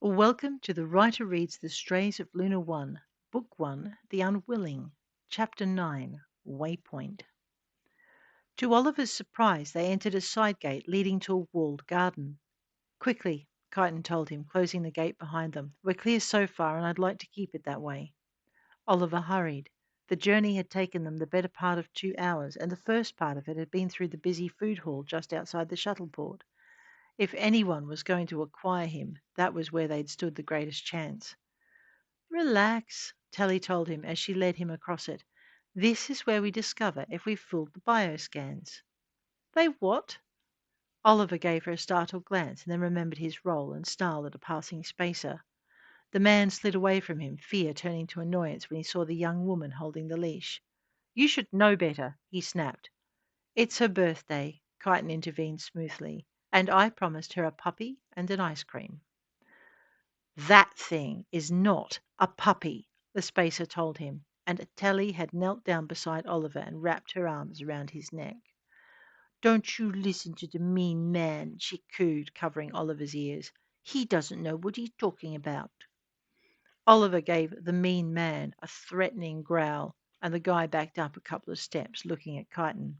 Welcome to the writer reads The Strays of Lunar One, Book 1, The Unwilling, Chapter 9, Waypoint. To Oliver's surprise, they entered a side gate leading to a walled garden. Quickly, Kyton told him, closing the gate behind them. We're clear so far, and I'd like to keep it that way. Oliver hurried. The journey had taken them the better part of 2 hours, and the first part of it had been through the busy food hall just outside the shuttle port. If anyone was going to acquire him, that was where they'd stood the greatest chance. Relax, Tally told him as she led him across it. This is where we discover if we've fooled the bioscans. They what? Oliver gave her a startled glance and then remembered his role and snarled at a passing spacer. The man slid away from him, fear turning to annoyance when he saw the young woman holding the leash. You should know better, he snapped. It's her birthday, Kyton intervened smoothly, and I promised her a puppy and an ice cream. That thing is not a puppy, the spacer told him, and Telly had knelt down beside Oliver and wrapped her arms around his neck. Don't you listen to the mean man, she cooed, covering Oliver's ears. He doesn't know what he's talking about. Oliver gave the mean man a threatening growl, and the guy backed up a couple of steps, looking at Kyton.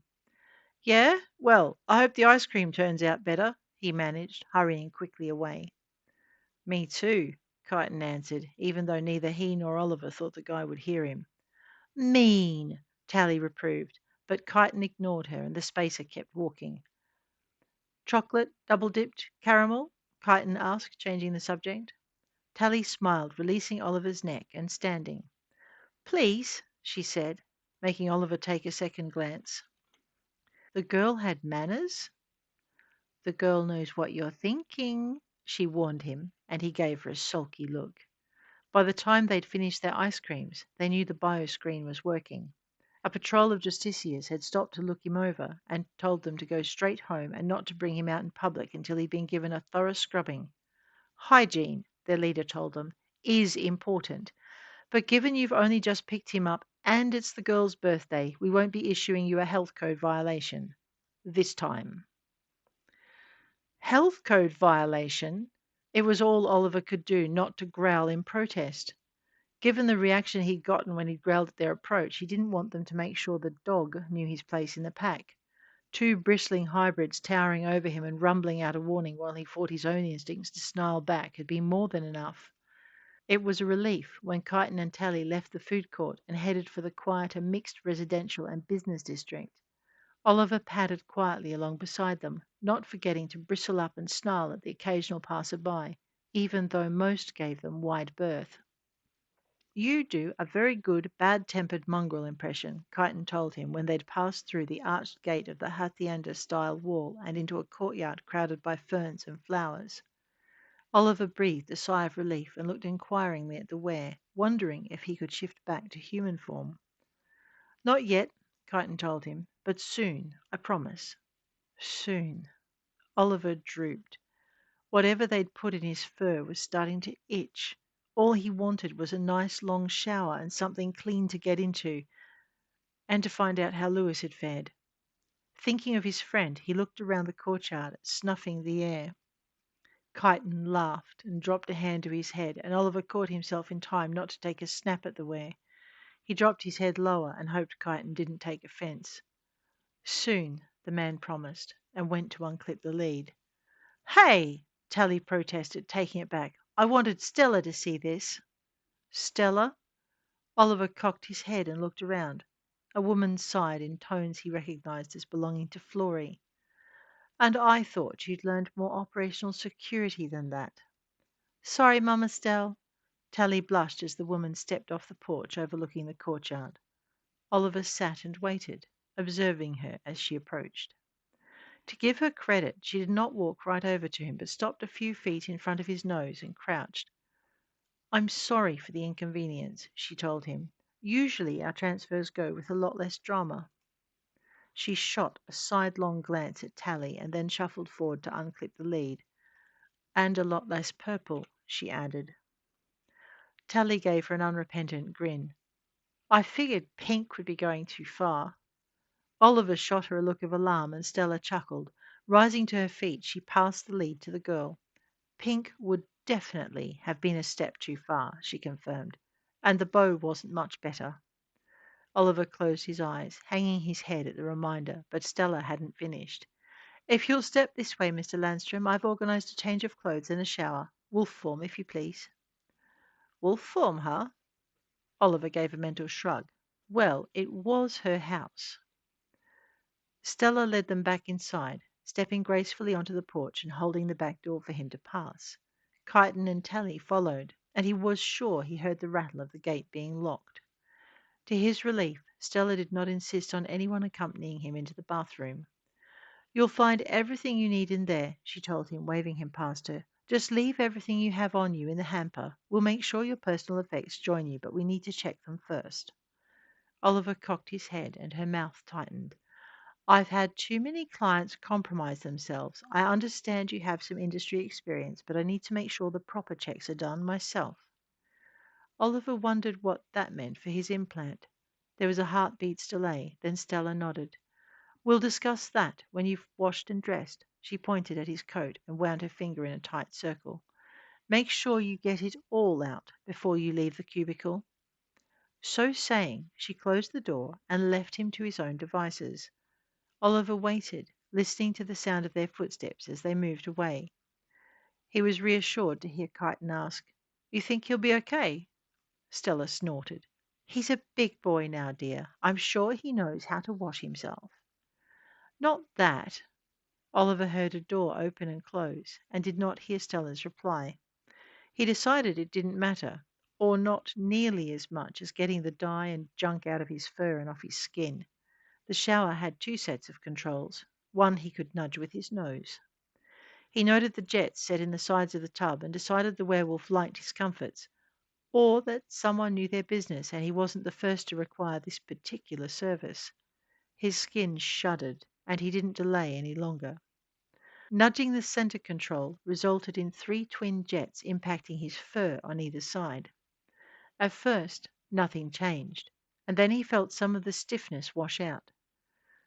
Yeah? Well, I hope the ice cream turns out better, he managed, hurrying quickly away. Me too, Kyton answered, even though neither he nor Oliver thought the guy would hear him. Mean, Tally reproved, but Kyton ignored her and the spacer kept walking. Chocolate, double-dipped, caramel? Kyton asked, changing the subject. Tally smiled, releasing Oliver's neck and standing. Please, she said, making Oliver take a second glance. The girl had manners? The girl knows what you're thinking, she warned him, and he gave her a sulky look. By the time they'd finished their ice creams, they knew the bioscreen was working. A patrol of justiciars had stopped to look him over and told them to go straight home and not to bring him out in public until he'd been given a thorough scrubbing. Hygiene, their leader told them, is important. But given you've only just picked him up and it's the girl's birthday, we won't be issuing you a health code violation. This time. Health code violation? It was all Oliver could do not to growl in protest. Given the reaction he'd gotten when he'd growled at their approach, he didn't want them to make sure the dog knew his place in the pack. Two bristling hybrids towering over him and rumbling out a warning while he fought his own instincts to snarl back had been more than enough. It was a relief when Kyton and Tally left the food court and headed for the quieter mixed residential and business district. Oliver padded quietly along beside them, not forgetting to bristle up and snarl at the occasional passer-by, even though most gave them wide berth. You do a very good bad-tempered mongrel impression, Kyton told him when they'd passed through the arched gate of the hacienda-style wall and into a courtyard crowded by ferns and flowers. Oliver breathed a sigh of relief and looked inquiringly at the were, wondering if he could shift back to human form. Not yet, Kyton told him, but soon, I promise. Soon. Oliver drooped. Whatever they'd put in his fur was starting to itch. All he wanted was a nice long shower and something clean to get into, and to find out how Lewis had fared. Thinking of his friend, he looked around the courtyard, snuffing the air. Kyton laughed and dropped a hand to his head, and Oliver caught himself in time not to take a snap at the were. He dropped his head lower and hoped Kyton didn't take offence. Soon, the man promised, and went to unclip the lead. Hey! Tally protested, taking it back. I wanted Stella to see this. Stella? Oliver cocked his head and looked around. A woman sighed in tones he recognized as belonging to Florrie. And I thought you'd learned more operational security than that. Sorry, Mama Stell. Tally blushed as the woman stepped off the porch overlooking the courtyard. Oliver sat and waited, observing her as she approached. To give her credit, she did not walk right over to him, but stopped a few feet in front of his nose and crouched. I'm sorry for the inconvenience, she told him. Usually our transfers go with a lot less drama. She shot a sidelong glance at Tally and then shuffled forward to unclip the lead. And a lot less purple, she added. Tally gave her an unrepentant grin. I figured pink would be going too far. Oliver shot her a look of alarm and Stella chuckled. Rising to her feet, she passed the lead to the girl. Pink would definitely have been a step too far, she confirmed, and the bow wasn't much better. Oliver closed his eyes, hanging his head at the reminder, but Stella hadn't finished. If you'll step this way, Mr. Landstrom, I've organised a change of clothes and a shower. Wolf form, if you please. Wolf form, huh? Oliver gave a mental shrug. Well, it was her house. Stella led them back inside, stepping gracefully onto the porch and holding the back door for him to pass. Kyton and Tally followed, and he was sure he heard the rattle of the gate being locked. To his relief, Stella did not insist on anyone accompanying him into the bathroom. You'll find everything you need in there, she told him, waving him past her. Just leave everything you have on you in the hamper. We'll make sure your personal effects join you, but we need to check them first. Oliver cocked his head and her mouth tightened. I've had too many clients compromise themselves. I understand you have some industry experience, but I need to make sure the proper checks are done myself. Oliver wondered what that meant for his implant. There was a heartbeat's delay, then Stella nodded. We'll discuss that when you've washed and dressed. She pointed at his coat and wound her finger in a tight circle. Make sure you get it all out before you leave the cubicle. So saying, she closed the door and left him to his own devices. Oliver waited, listening to the sound of their footsteps as they moved away. He was reassured to hear Kyton ask, You think he'll be okay? Stella snorted. He's a big boy now, dear. I'm sure he knows how to wash himself. Not that. Oliver heard a door open and close, and did not hear Stella's reply. He decided it didn't matter, or not nearly as much as getting the dye and junk out of his fur and off his skin. The shower had two sets of controls. One he could nudge with his nose. He noted the jets set in the sides of the tub and decided the werewolf liked his comforts, or that someone knew their business and he wasn't the first to require this particular service. His skin shuddered, and he didn't delay any longer. Nudging the center control resulted in three twin jets impacting his fur on either side. At first, nothing changed, and then he felt some of the stiffness wash out.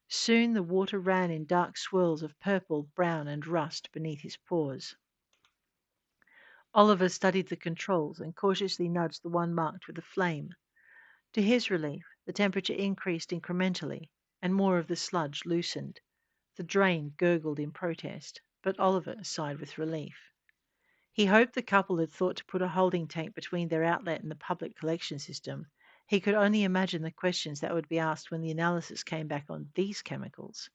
Soon the water ran in dark swirls of purple, brown, and rust beneath his paws. Oliver studied the controls and cautiously nudged the one marked with a flame. To his relief, the temperature increased incrementally, and more of the sludge loosened. The drain gurgled in protest, but Oliver sighed with relief. He hoped the couple had thought to put a holding tank between their outlet and the public collection system. He could only imagine the questions that would be asked when the analysis came back on these chemicals.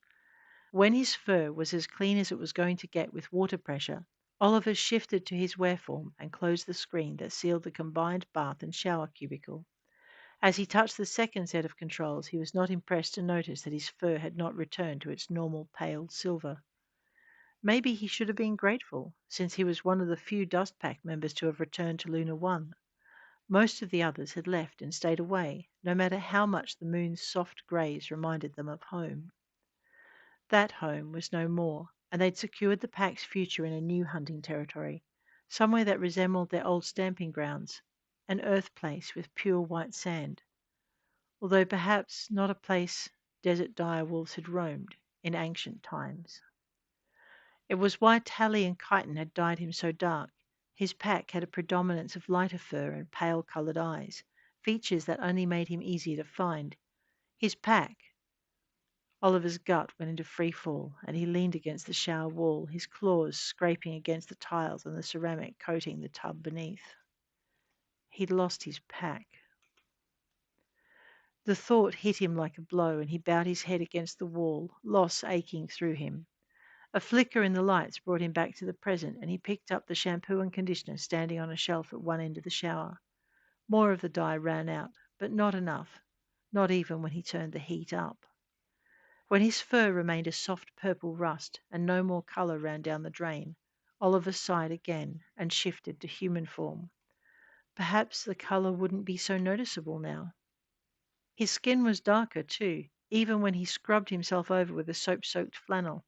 When his fur was as clean as it was going to get with water pressure, Oliver shifted to his wearform and closed the screen that sealed the combined bath and shower cubicle. As he touched the second set of controls, he was not impressed to notice that his fur had not returned to its normal pale silver. Maybe he should have been grateful, since he was one of the few Dust Pack members to have returned to Lunar One. Most of the others had left and stayed away, no matter how much the moon's soft greys reminded them of home. That home was no more, and they'd secured the Pack's future in a new hunting territory, somewhere that resembled their old stamping grounds, an earth place with pure white sand, although perhaps not a place desert dire wolves had roamed in ancient times. It was why Tally and Kyton had dyed him so dark. His pack had a predominance of lighter fur and pale-coloured eyes, features that only made him easier to find. His pack. Oliver's gut went into free fall, and he leaned against the shower wall, his claws scraping against the tiles and the ceramic coating the tub beneath. He'd lost his pack. The thought hit him like a blow, and he bowed his head against the wall, loss aching through him. A flicker in the lights brought him back to the present, and he picked up the shampoo and conditioner standing on a shelf at one end of the shower. More of the dye ran out, but not enough, not even when he turned the heat up. When his fur remained a soft purple rust and no more colour ran down the drain, Oliver sighed again and shifted to human form. Perhaps the colour wouldn't be so noticeable now. His skin was darker too, even when he scrubbed himself over with a soap-soaked flannel.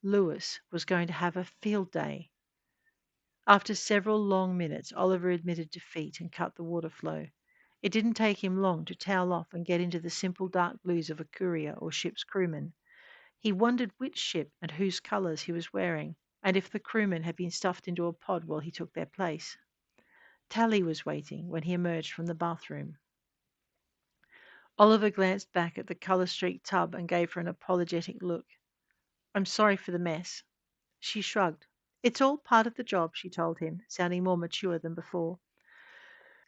Lewis was going to have a field day. After several long minutes, Oliver admitted defeat and cut the water flow. It didn't take him long to towel off and get into the simple dark blues of a courier or ship's crewman. He wondered which ship and whose colours he was wearing, and if the crewmen had been stuffed into a pod while he took their place. Tally was waiting when he emerged from the bathroom. Oliver glanced back at the colour-streaked tub and gave her an apologetic look. "I'm sorry for the mess." She shrugged. "It's all part of the job," she told him, sounding more mature than before.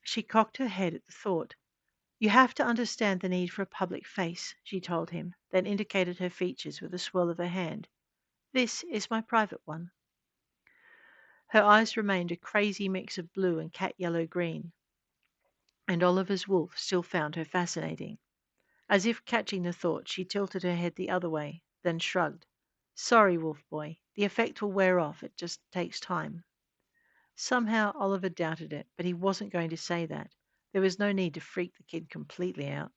She cocked her head at the thought. "You have to understand the need for a public face," she told him, then indicated her features with a swirl of her hand. "This is my private one." Her eyes remained a crazy mix of blue and cat yellow green, and Oliver's wolf still found her fascinating. As if catching the thought, she tilted her head the other way, then shrugged. "Sorry, wolf boy. The effect will wear off. It just takes time." Somehow Oliver doubted it, but he wasn't going to say that. There was no need to freak the kid completely out.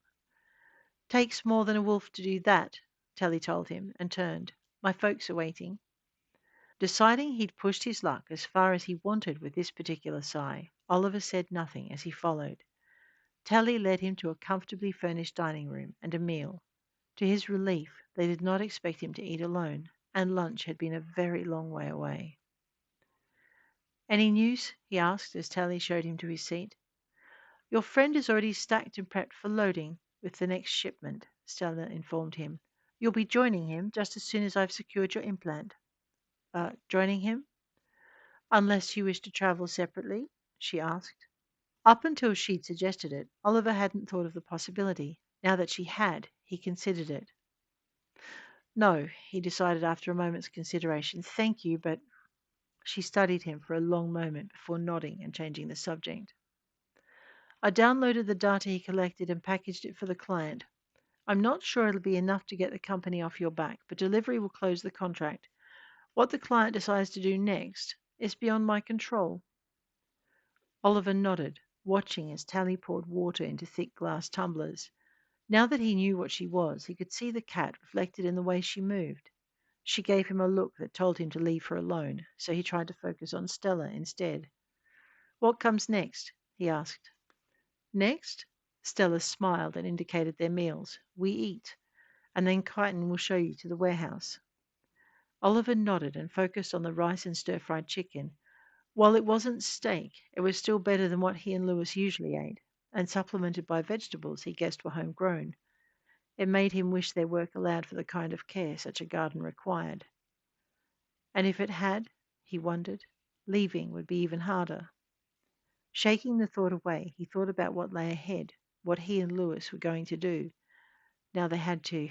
"Takes more than a wolf to do that," Tally told him, and turned. "My folks are waiting." Deciding he'd pushed his luck as far as he wanted with this particular sigh, Oliver said nothing as he followed. Tally led him to a comfortably furnished dining room and a meal. To his relief, they did not expect him to eat alone, and lunch had been a very long way away. "Any news?" he asked as Tally showed him to his seat. "Your friend is already stacked and prepped for loading with the next shipment," Stella informed him. "You'll be joining him just as soon as I've secured your implant." Joining him? "Unless you wish to travel separately?" she asked. Up until she'd suggested it, Oliver hadn't thought of the possibility. Now that she had, he considered it. "No," he decided after a moment's consideration. "Thank you, but—" She studied him for a long moment before nodding and changing the subject. "I downloaded the data he collected and packaged it for the client. I'm not sure it'll be enough to get the company off your back, but delivery will close the contract. What the client decides to do next is beyond my control." Oliver nodded, watching as Tally poured water into thick glass tumblers. Now that he knew what she was, he could see the cat reflected in the way she moved. She gave him a look that told him to leave her alone, so he tried to focus on Stella instead. "What comes next?" he asked. "Next?" Stella smiled and indicated their meals. "We eat, and then Kyton will show you to the warehouse." Oliver nodded and focused on the rice and stir-fried chicken. While it wasn't steak, it was still better than what he and Lewis usually ate, and supplemented by vegetables he guessed were homegrown. It made him wish their work allowed for the kind of care such a garden required. And if it had, he wondered, leaving would be even harder. Shaking the thought away, he thought about what lay ahead, what he and Lewis were going to do. Now they had to.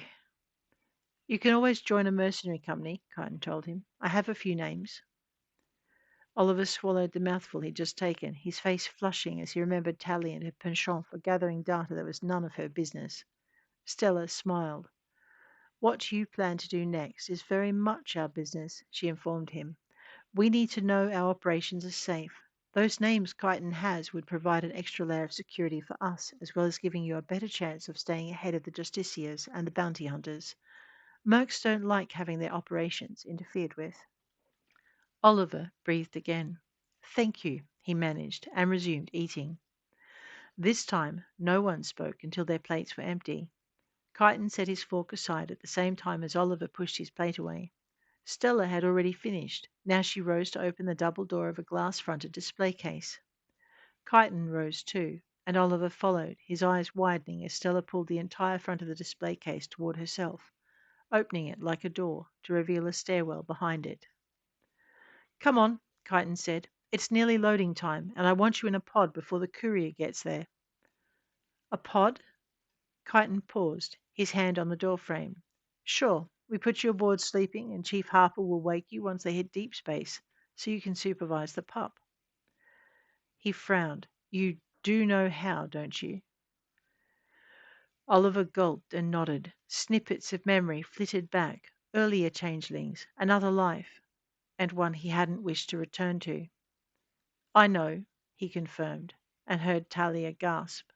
"You can always join a mercenary company," Kyton told him. "I have a few names." Oliver swallowed the mouthful he'd just taken, his face flushing as he remembered Tally and her penchant for gathering data that was none of her business. Stella smiled. "What you plan to do next is very much our business," she informed him. "We need to know our operations are safe. Those names Kyton has would provide an extra layer of security for us, as well as giving you a better chance of staying ahead of the Justiciars and the bounty hunters. Mercs don't like having their operations interfered with." Oliver breathed again. "Thank you," he managed, and resumed eating. This time no one spoke until their plates were empty. Kyton set his fork aside at the same time as Oliver pushed his plate away. Stella had already finished. Now she rose to open the double door of a glass-fronted display case. Kyton rose too, and Oliver followed, his eyes widening as Stella pulled the entire front of the display case toward herself, opening it like a door to reveal a stairwell behind it. "Come on," Kyton said. "It's nearly loading time, and I want you in a pod before the courier gets there." "A pod?" Kyton paused, his hand on the doorframe. "Sure. We put you aboard sleeping, and Chief Harper will wake you once they hit deep space, so you can supervise the pup." He frowned. "You do know how, don't you?" Oliver gulped and nodded. Snippets of memory flitted back, earlier changelings, another life, and one he hadn't wished to return to. "I know," he confirmed, and heard Talia gasp.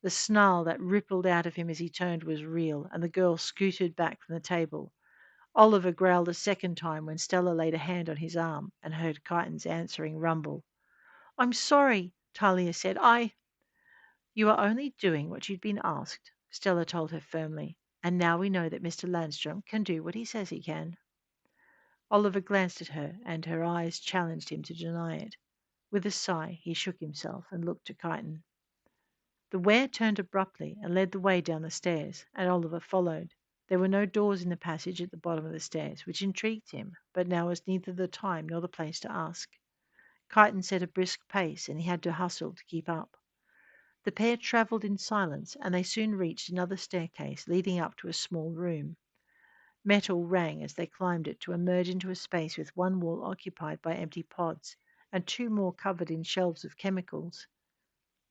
The snarl that rippled out of him as he turned was real, and the girl scooted back from the table. Oliver growled a second time when Stella laid a hand on his arm and heard Kyton's answering rumble. "I'm sorry," Talia said. "You are only doing what you'd been asked," Stella told her firmly. "And now we know that Mr. Landstrom can do what he says he can." Oliver glanced at her, and her eyes challenged him to deny it. With a sigh, he shook himself and looked to Kyton. The were turned abruptly and led the way down the stairs, and Oliver followed. There were no doors in the passage at the bottom of the stairs, which intrigued him, but now was neither the time nor the place to ask. Kyton set a brisk pace, and he had to hustle to keep up. The pair travelled in silence, and they soon reached another staircase leading up to a small room. Metal rang as they climbed it to emerge into a space with one wall occupied by empty pods and two more covered in shelves of chemicals.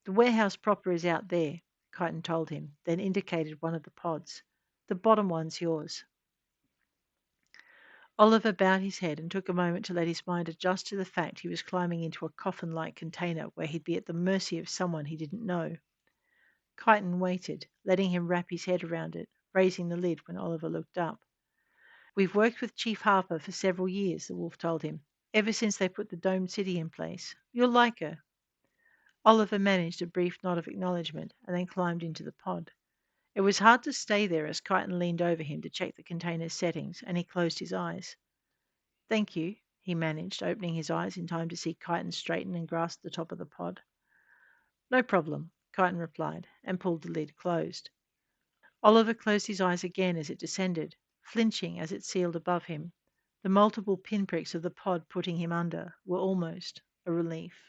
The warehouse proper is out there, Kyton told him, then indicated one of the pods. The bottom one's yours. Oliver bowed his head and took a moment to let his mind adjust to the fact he was climbing into a coffin-like container where he'd be at the mercy of someone he didn't know. Kyton waited, letting him wrap his head around it, raising the lid when Oliver looked up. We've worked with Chief Harper for several years, the wolf told him, ever since they put the domed city in place. You'll like her. Oliver managed a brief nod of acknowledgement and then climbed into the pod. It was hard to stay there as Kyton leaned over him to check the container's settings, and he closed his eyes. Thank you, he managed, opening his eyes in time to see Kyton straighten and grasp the top of the pod. No problem, Kyton replied, and pulled the lid closed. Oliver closed his eyes again as it descended, flinching as it sealed above him. The multiple pinpricks of the pod putting him under were almost a relief.